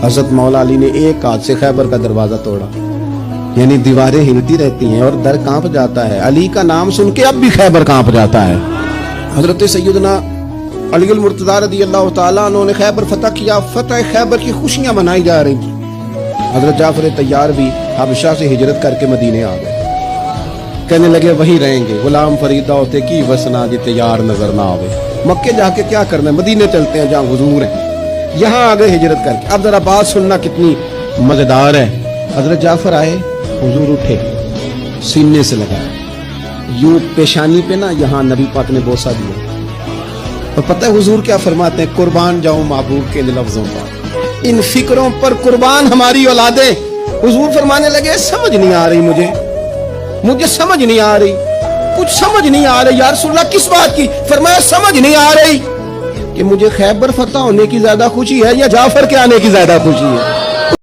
حضرت مولا علی نے ایک ہاتھ سے خیبر کا دروازہ توڑا، یعنی دیواریں ہلتی رہتی ہیں اور در کانپ جاتا ہے. علی کا نام سن کے اب بھی خیبر کانپ جاتا ہے. حضرت سیدنا علی المرتضیٰ رضی اللہ تعالیٰ عنہ نے خیبر فتح کیا. فتح خیبر کی خوشیاں منائی جا رہی تھیں. حضرت جعفر طیار بھی حبشہ سے ہجرت کر کے مدینے آ گئے. کہنے لگے وہی رہیں گے، غلام فریدہ ہوتے کی وسنا جی تیار نظر نہ آوے. مکے جا کے کیا کرنا ہے، مدینے چلتے ہیں جہاں حضور ہیں. یہاں آ گئے ہجرت کر کے. اب ذرا بات سننا کتنی مزیدار ہے. حضرت جعفر آئے، حضور اٹھے، سینے سے لگایا، یوں پیشانی پہ نا یہاں نبی پاک نے بوسہ دیا. اور پتہ ہے حضور کیا فرماتے ہیں؟ قربان جاؤں محبوب کے لفظوں پر، ان فکروں پر قربان ہماری اولادیں. حضور فرمانے لگے سمجھ نہیں آ رہی مجھے سمجھ نہیں آ رہی، کچھ سمجھ نہیں آ رہی. یا رسول اللہ کس بات کی؟ فرمایا سمجھ نہیں آ رہی کہ مجھے خیبر فتح ہونے کی زیادہ خوشی ہے یا جعفر کے آنے کی زیادہ خوشی ہے.